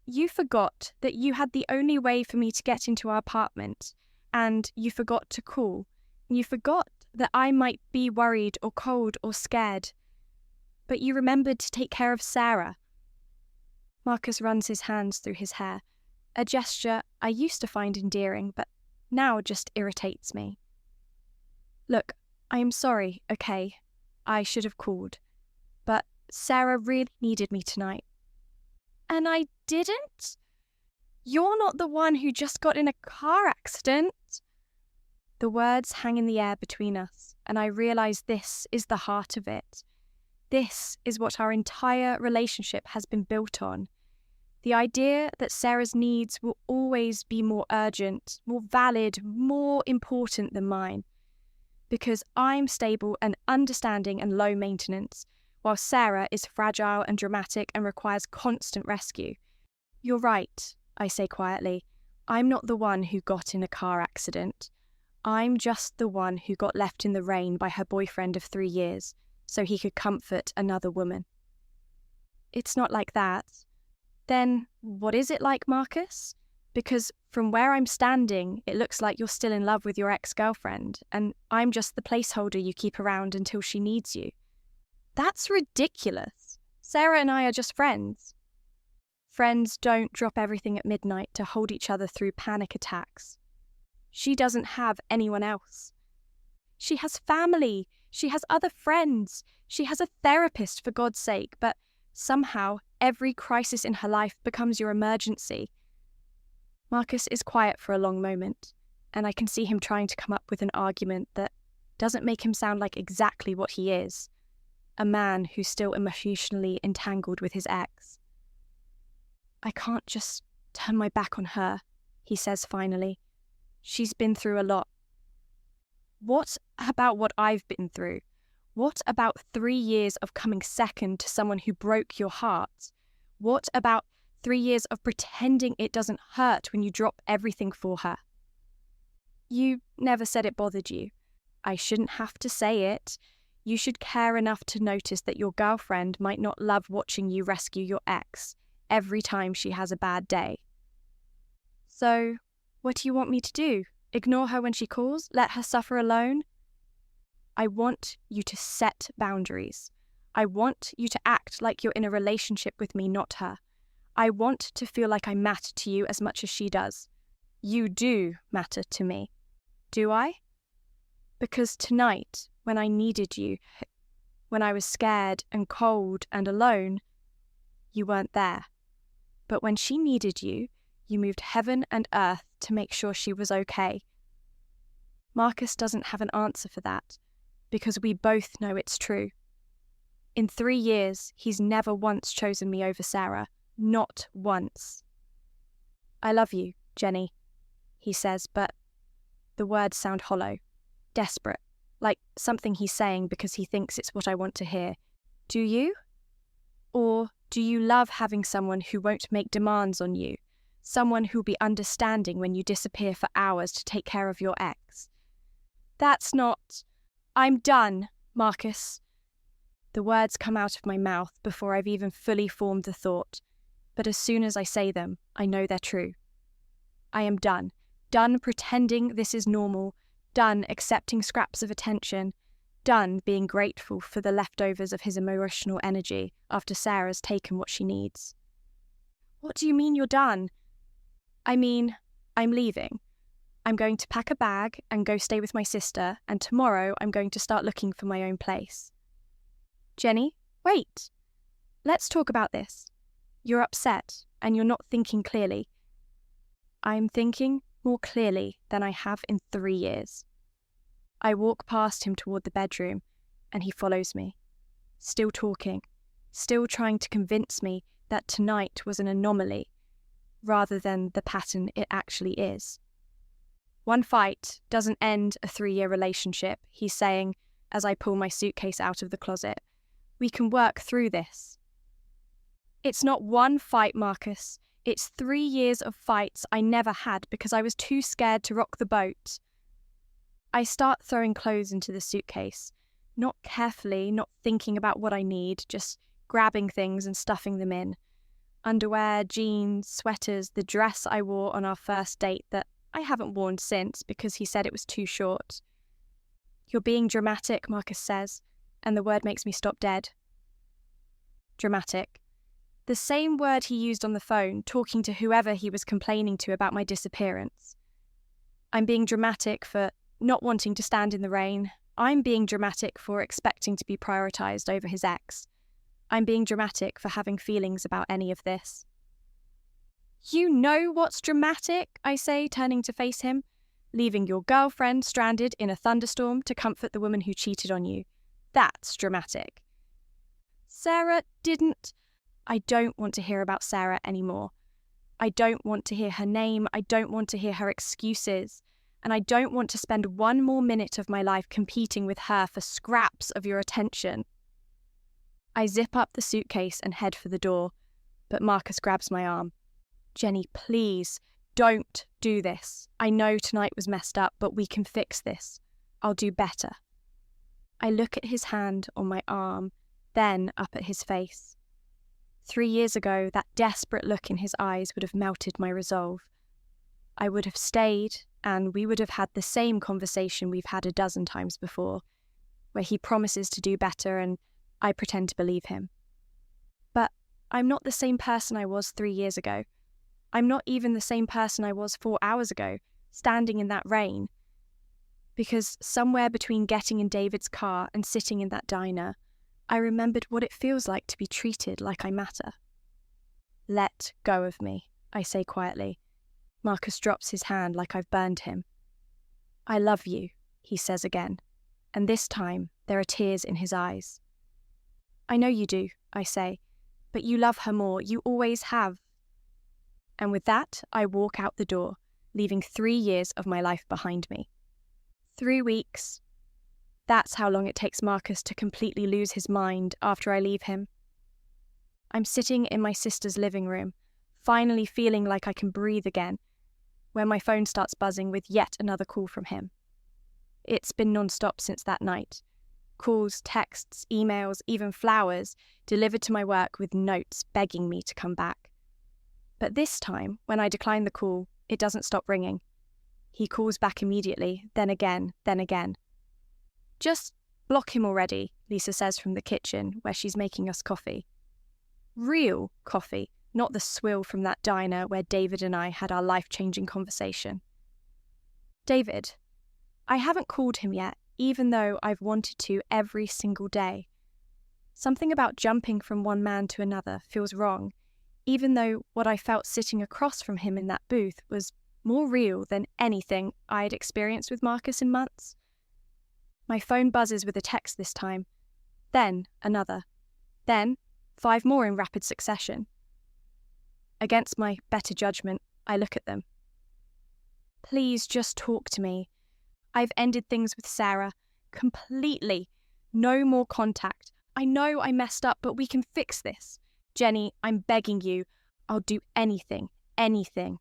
You forgot that you had the only way for me to get into our apartment, and you forgot to call. You forgot that I might be worried or cold or scared. But you remembered to take care of Sarah. Marcus runs his hands through his hair, a gesture I used to find endearing, but now just irritates me. Look, I am sorry, okay? I should have called. But Sarah really needed me tonight. And I didn't? You're not the one who just got in a car accident. The words hang in the air between us, and I realise this is the heart of it. This is what our entire relationship has been built on. The idea that Sarah's needs will always be more urgent, more valid, more important than mine. Because I'm stable and understanding and low maintenance, while Sarah is fragile and dramatic and requires constant rescue. You're right, I say quietly. I'm not the one who got in a car accident. I'm just the one who got left in the rain by her boyfriend of 3 years, so he could comfort another woman. It's not like that. Then what is it like, Marcus? Because from where I'm standing, it looks like you're still in love with your ex-girlfriend, and I'm just the placeholder you keep around until she needs you. That's ridiculous. Sarah and I are just friends. Friends don't drop everything at midnight to hold each other through panic attacks. She doesn't have anyone else. She has family. She has other friends. She has a therapist, for God's sake, but somehow every crisis in her life becomes your emergency. Marcus is quiet for a long moment, and I can see him trying to come up with an argument that doesn't make him sound like exactly what he is, a man who's still emotionally entangled with his ex. I can't just turn my back on her, he says finally. She's been through a lot. What about what I've been through? What about 3 years of coming second to someone who broke your heart? What about 3 years of pretending it doesn't hurt when you drop everything for her? You never said it bothered you. I shouldn't have to say it. You should care enough to notice that your girlfriend might not love watching you rescue your ex every time she has a bad day. So, what do you want me to do? Ignore her when she calls? Let her suffer alone? I want you to set boundaries. I want you to act like you're in a relationship with me, not her. I want to feel like I matter to you as much as she does. You do matter to me. Do I? Because tonight, when I needed you, when I was scared and cold and alone, you weren't there. But when she needed you, you moved heaven and earth to make sure she was okay. Marcus doesn't have an answer for that, because we both know it's true. In 3 years, he's never once chosen me over Sarah. Not once. I love you, Jenny, he says, but the words sound hollow, desperate, like something he's saying because he thinks it's what I want to hear. Do you? Or do you love having someone who won't make demands on you? Someone who'll be understanding when you disappear for hours to take care of your ex? That's not... I'm done, Marcus. The words come out of my mouth before I've even fully formed the thought, but as soon as I say them, I know they're true. I am done. Done pretending this is normal. Done accepting scraps of attention. Done being grateful for the leftovers of his emotional energy after Sarah's taken what she needs. What do you mean you're done? I mean, I'm leaving. I'm going to pack a bag and go stay with my sister, and tomorrow I'm going to start looking for my own place. Jenny, wait. Let's talk about this. You're upset, and you're not thinking clearly. I'm thinking more clearly than I have in 3 years. I walk past him toward the bedroom, and he follows me, still talking, still trying to convince me that tonight was an anomaly, rather than the pattern it actually is. One fight doesn't end a 3-year relationship, he's saying as I pull my suitcase out of the closet. We can work through this. It's not one fight, Marcus. It's 3 years of fights I never had because I was too scared to rock the boat. I start throwing clothes into the suitcase, not carefully, not thinking about what I need, just grabbing things and stuffing them in. Underwear, jeans, sweaters, the dress I wore on our first date that I haven't worn since because he said it was too short. You're being dramatic, Marcus says, and the word makes me stop dead. Dramatic. The same word he used on the phone, talking to whoever he was complaining to about my disappearance. I'm being dramatic for not wanting to stand in the rain. I'm being dramatic for expecting to be prioritised over his ex. I'm being dramatic for having feelings about any of this. You know what's dramatic, I say, turning to face him. Leaving your girlfriend stranded in a thunderstorm to comfort the woman who cheated on you. That's dramatic. Sarah didn't... I don't want to hear about Sarah anymore. I don't want to hear her name. I don't want to hear her excuses. And I don't want to spend 1 more minute of my life competing with her for scraps of your attention. I zip up the suitcase and head for the door, but Marcus grabs my arm. Jenny, please, don't do this. I know tonight was messed up, but we can fix this. I'll do better. I look at his hand on my arm, then up at his face. 3 years ago, that desperate look in his eyes would have melted my resolve. I would have stayed, and we would have had the same conversation we've had a dozen times before, where he promises to do better and I pretend to believe him. But I'm not the same person I was 3 years ago. I'm not even the same person I was 4 hours ago, standing in that rain. Because somewhere between getting in David's car and sitting in that diner, I remembered what it feels like to be treated like I matter. Let go of me, I say quietly. Marcus drops his hand like I've burned him. I love you, he says again, and this time there are tears in his eyes. I know you do, I say, but you love her more, you always have. And with that, I walk out the door, leaving 3 years of my life behind me. 3 weeks. That's how long it takes Marcus to completely lose his mind after I leave him. I'm sitting in my sister's living room, finally feeling like I can breathe again, when my phone starts buzzing with yet another call from him. It's been non-stop since that night. Calls, texts, emails, even flowers, delivered to my work with notes begging me to come back. But this time, when I decline the call, it doesn't stop ringing. He calls back immediately, then again, then again. Just block him already, Lisa says from the kitchen, where she's making us coffee. Real coffee, not the swill from that diner where David and I had our life-changing conversation. David. I haven't called him yet, even though I've wanted to every single day. Something about jumping from one man to another feels wrong, even though what I felt sitting across from him in that booth was more real than anything I had experienced with Marcus in months. My phone buzzes with a text this time, then another, then 5 more in rapid succession. Against my better judgment, I look at them. Please just talk to me. I've ended things with Sarah. Completely. No more contact. I know I messed up, but we can fix this. Jenny, I'm begging you. I'll do anything. Anything.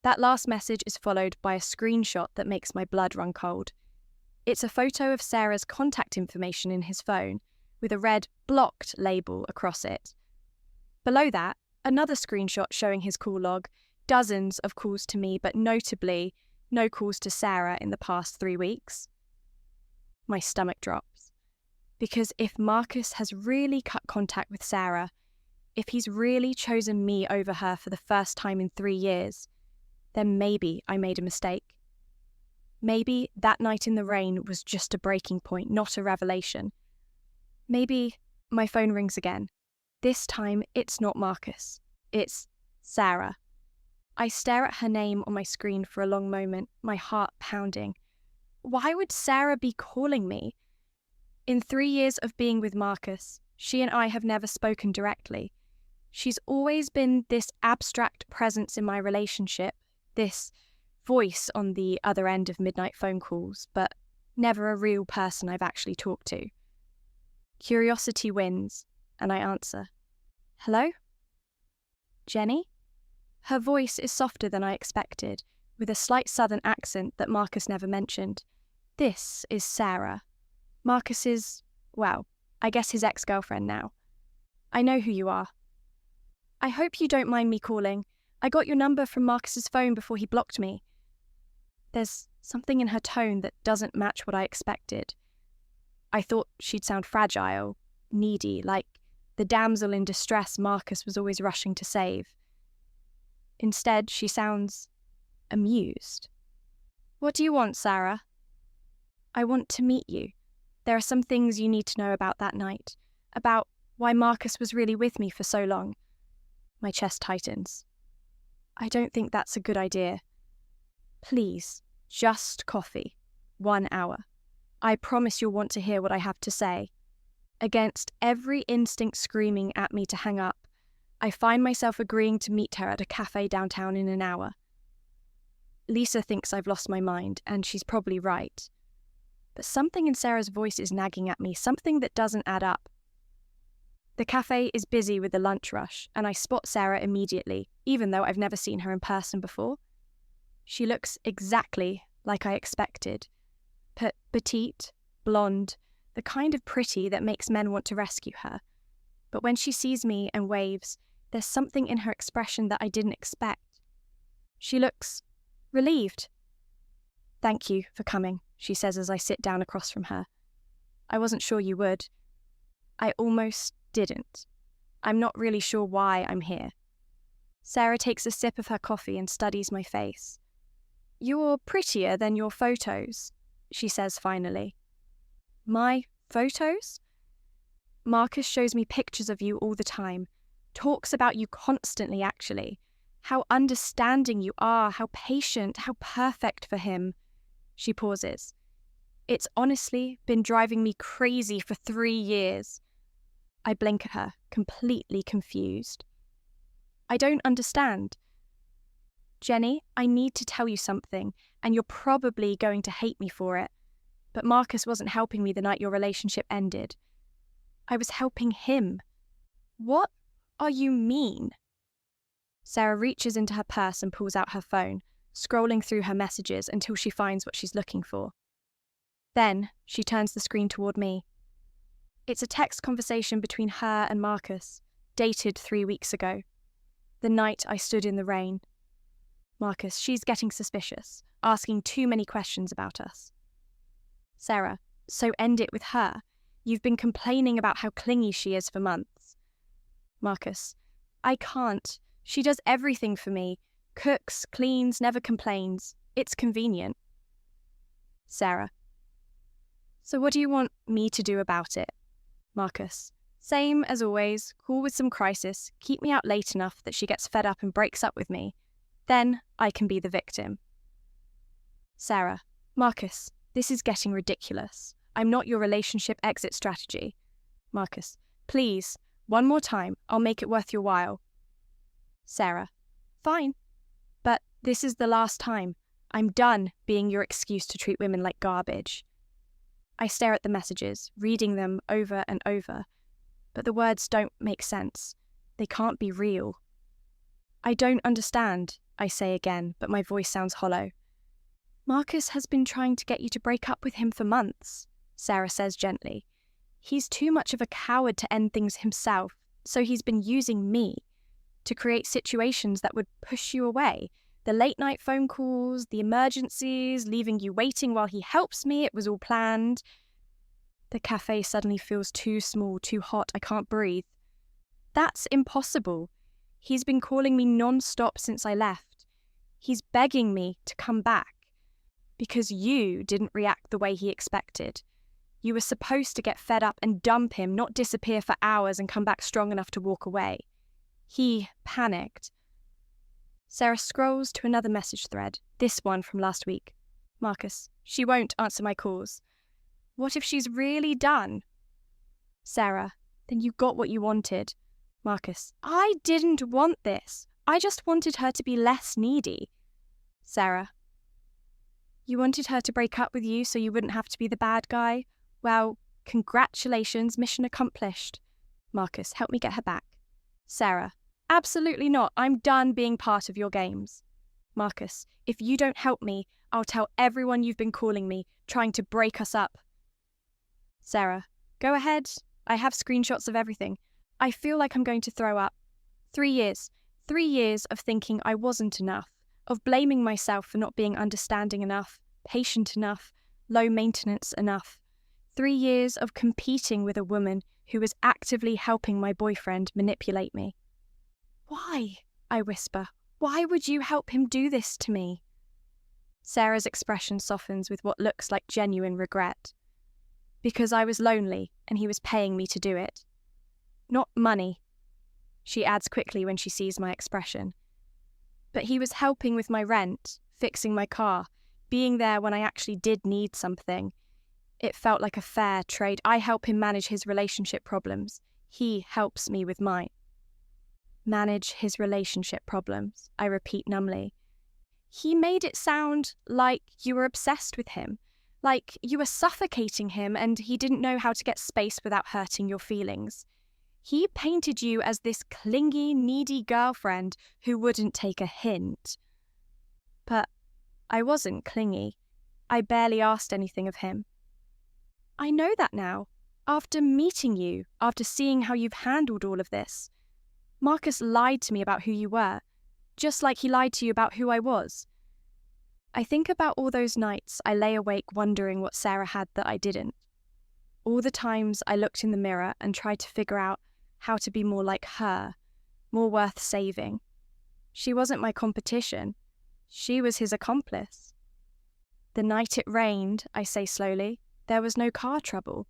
That last message is followed by a screenshot that makes my blood run cold. It's a photo of Sarah's contact information in his phone, with a red blocked label across it. Below that, another screenshot showing his call log, dozens of calls to me, but notably, no calls to Sarah in the past 3 weeks. My stomach drops. Because if Marcus has really cut contact with Sarah, if he's really chosen me over her for the first time in 3 years, then maybe I made a mistake. Maybe that night in the rain was just a breaking point, not a revelation. Maybe my phone rings again. This time it's not Marcus. It's Sarah. I stare at her name on my screen for a long moment, my heart pounding. Why would Sarah be calling me? In 3 years of being with Marcus, she and I have never spoken directly. She's always been this abstract presence in my relationship, this voice on the other end of midnight phone calls, but never a real person I've actually talked to. Curiosity wins, and I answer. Hello? Jenny? Her voice is softer than I expected, with a slight southern accent that Marcus never mentioned. This is Sarah. Marcus's, well, I guess his ex-girlfriend now. I know who you are. I hope you don't mind me calling. I got your number from Marcus's phone before he blocked me. There's something in her tone that doesn't match what I expected. I thought she'd sound fragile, needy, like the damsel in distress Marcus was always rushing to save. Instead, she sounds amused. What do you want, Sarah? I want to meet you. There are some things you need to know about that night, about why Marcus was really with me for so long. My chest tightens. I don't think that's a good idea. Please, just coffee. 1 hour. I promise you'll want to hear what I have to say. Against every instinct screaming at me to hang up, I find myself agreeing to meet her at a cafe downtown in an hour. Lisa thinks I've lost my mind, and she's probably right. But something in Sarah's voice is nagging at me, something that doesn't add up. The cafe is busy with the lunch rush, and I spot Sarah immediately, even though I've never seen her in person before. She looks exactly like I expected. Petite, blonde, the kind of pretty that makes men want to rescue her. But when she sees me and waves, there's something in her expression that I didn't expect. She looks relieved. Thank you for coming, she says as I sit down across from her. I wasn't sure you would. I almost didn't. I'm not really sure why I'm here. Sarah takes a sip of her coffee and studies my face. You're prettier than your photos, she says finally. My photos? Marcus shows me pictures of you all the time, talks about you constantly actually, how understanding you are, how patient, how perfect for him. She pauses. It's honestly been driving me crazy for 3 years. I blink at her, completely confused. I don't understand. Jenny, I need to tell you something, and you're probably going to hate me for it, but Marcus wasn't helping me the night your relationship ended. I was helping him. What are you mean? Sarah reaches into her purse and pulls out her phone, scrolling through her messages until she finds what she's looking for. Then she turns the screen toward me. It's a text conversation between her and Marcus, dated 3 weeks ago. The night I stood in the rain. Marcus, she's getting suspicious, asking too many questions about us. Sarah, so end it with her. You've been complaining about how clingy she is for months. Marcus, I can't. She does everything for me. Cooks, cleans, never complains. It's convenient. Sarah, so what do you want me to do about it? Marcus, same as always, cool with some crisis, keep me out late enough that she gets fed up and breaks up with me. Then I can be the victim. Sarah, Marcus, this is getting ridiculous. I'm not your relationship exit strategy. Marcus, please, one more time, I'll make it worth your while. Sarah, fine. But this is the last time. I'm done being your excuse to treat women like garbage. I stare at the messages, reading them over and over, but the words don't make sense. They can't be real. I don't understand, I say again, but my voice sounds hollow. Marcus has been trying to get you to break up with him for months, Sarah says gently. He's too much of a coward to end things himself, so he's been using me to create situations that would push you away. The late-night phone calls, the emergencies, leaving you waiting while he helps me, it was all planned. The cafe suddenly feels too small, too hot, I can't breathe. That's impossible. He's been calling me non-stop since I left. He's begging me to come back. Because you didn't react the way he expected. You were supposed to get fed up and dump him, not disappear for hours and come back strong enough to walk away. He panicked. Sarah scrolls to another message thread, this one from last week. Marcus, she won't answer my calls. What if she's really done? Sarah, then you got what you wanted. Marcus, I didn't want this. I just wanted her to be less needy. Sarah, you wanted her to break up with you so you wouldn't have to be the bad guy? Well, congratulations, mission accomplished. Marcus, help me get her back. Sarah, absolutely not. I'm done being part of your games. Marcus, if you don't help me, I'll tell everyone you've been calling me, trying to break us up. Sarah, go ahead. I have screenshots of everything. I feel like I'm going to throw up. 3 years. 3 years of thinking I wasn't enough, of blaming myself for not being understanding enough, patient enough, low maintenance enough. 3 years of competing with a woman who was actively helping my boyfriend manipulate me. Why? I whisper. Why would you help him do this to me? Sarah's expression softens with what looks like genuine regret. Because I was lonely and he was paying me to do it. Not money, she adds quickly when she sees my expression. But he was helping with my rent, fixing my car, being there when I actually did need something. It felt like a fair trade. I help him manage his relationship problems. He helps me with mine. Manage his relationship problems, I repeat numbly. He made it sound like you were obsessed with him, like you were suffocating him and he didn't know how to get space without hurting your feelings. He painted you as this clingy, needy girlfriend who wouldn't take a hint. But I wasn't clingy. I barely asked anything of him. I know that now, after meeting you, after seeing how you've handled all of this. Marcus lied to me about who you were, just like he lied to you about who I was. I think about all those nights I lay awake wondering what Sarah had that I didn't. All the times I looked in the mirror and tried to figure out how to be more like her, more worth saving. She wasn't my competition. She was his accomplice. The night it rained, I say slowly, there was no car trouble.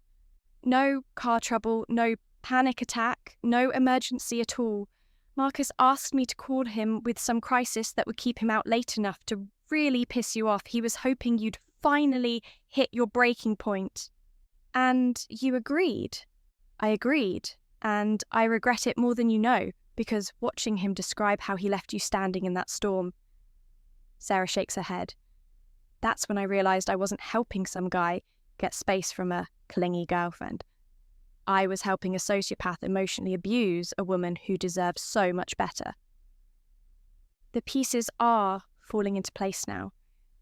No car trouble, no panic attack, no emergency at all. Marcus asked me to call him with some crisis that would keep him out late enough to really piss you off. He was hoping you'd finally hit your breaking point. And you agreed. I agreed, and I regret it more than you know, because watching him describe how he left you standing in that storm. Sarah shakes her head. That's when I realised I wasn't helping some guy get space from a clingy girlfriend. I was helping a sociopath emotionally abuse a woman who deserves so much better. The pieces are falling into place now,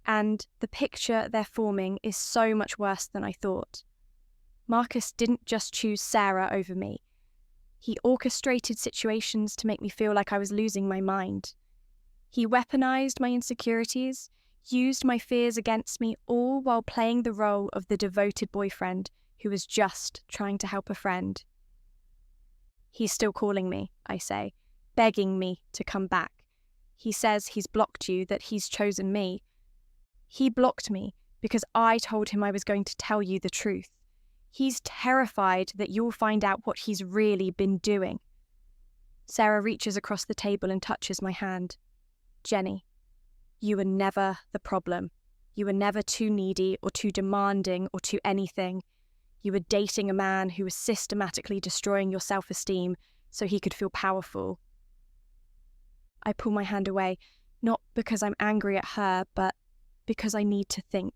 and the picture they're forming is so much worse than I thought. Marcus didn't just choose Sarah over me. He orchestrated situations to make me feel like I was losing my mind. He weaponized my insecurities, used my fears against me, all while playing the role of the devoted boyfriend who was just trying to help a friend. He's still calling me, I say, begging me to come back. He says he's blocked you, that he's chosen me. He blocked me because I told him I was going to tell you the truth. He's terrified that you'll find out what he's really been doing. Sarah reaches across the table and touches my hand. Jenny, you were never the problem. You were never too needy or too demanding or too anything. You were dating a man who was systematically destroying your self-esteem so he could feel powerful. I pull my hand away, not because I'm angry at her, but because I need to think,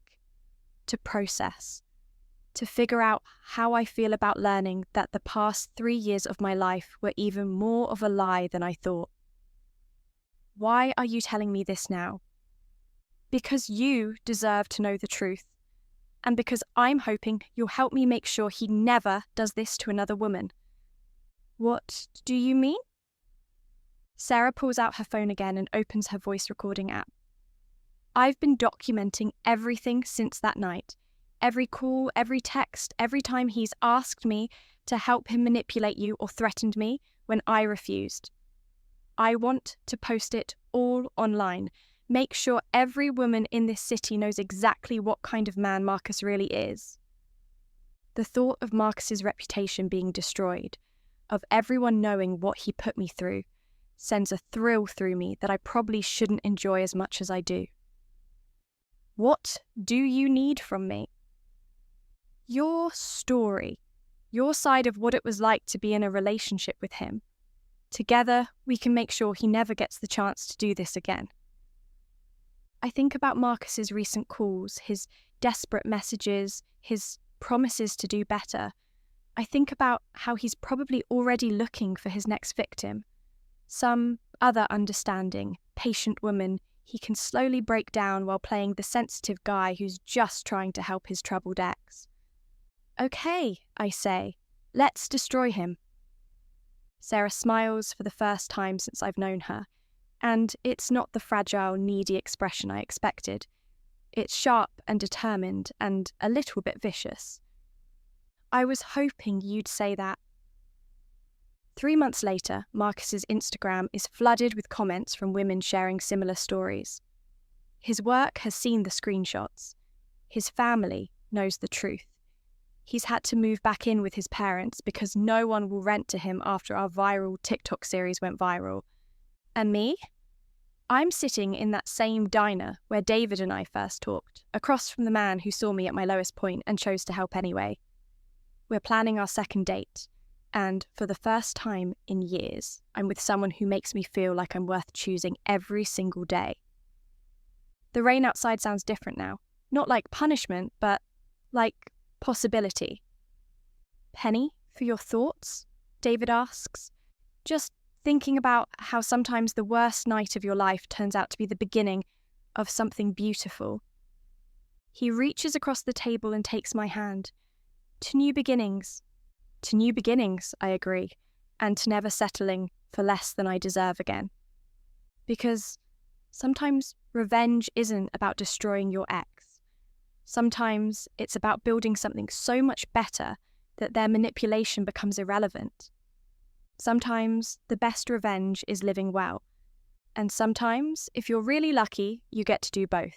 to process, to figure out how I feel about learning that the past 3 years of my life were even more of a lie than I thought. Why are you telling me this now? Because you deserve to know the truth, and because I'm hoping you'll help me make sure he never does this to another woman. What do you mean? Sarah pulls out her phone again and opens her voice recording app. I've been documenting everything since that night. Every call, every text, every time he's asked me to help him manipulate you or threatened me when I refused. I want to post it all online. Make sure every woman in this city knows exactly what kind of man Marcus really is. The thought of Marcus's reputation being destroyed, of everyone knowing what he put me through, sends a thrill through me that I probably shouldn't enjoy as much as I do. What do you need from me? Your story, your side of what it was like to be in a relationship with him. Together, we can make sure he never gets the chance to do this again. I think about Marcus's recent calls, his desperate messages, his promises to do better. I think about how he's probably already looking for his next victim. Some other understanding, patient woman he can slowly break down while playing the sensitive guy who's just trying to help his troubled ex. Okay, I say, let's destroy him. Sarah smiles for the first time since I've known her, and it's not the fragile, needy expression I expected. It's sharp and determined and a little bit vicious. I was hoping you'd say that. 3 months later, Marcus's Instagram is flooded with comments from women sharing similar stories. His work has seen the screenshots. His family knows the truth. He's had to move back in with his parents because no one will rent to him after our viral TikTok series went viral. And me? I'm sitting in that same diner where David and I first talked, across from the man who saw me at my lowest point and chose to help anyway. We're planning our second date, and for the first time in years, I'm with someone who makes me feel like I'm worth choosing every single day. The rain outside sounds different now. Not like punishment, but like possibility. Penny, for your thoughts? David asks. Just thinking about how sometimes the worst night of your life turns out to be the beginning of something beautiful. He reaches across the table and takes my hand. To new beginnings. To new beginnings, I agree, and to never settling for less than I deserve again. Because sometimes revenge isn't about destroying your ex. Sometimes it's about building something so much better that their manipulation becomes irrelevant. Sometimes the best revenge is living well. And sometimes, if you're really lucky, you get to do both.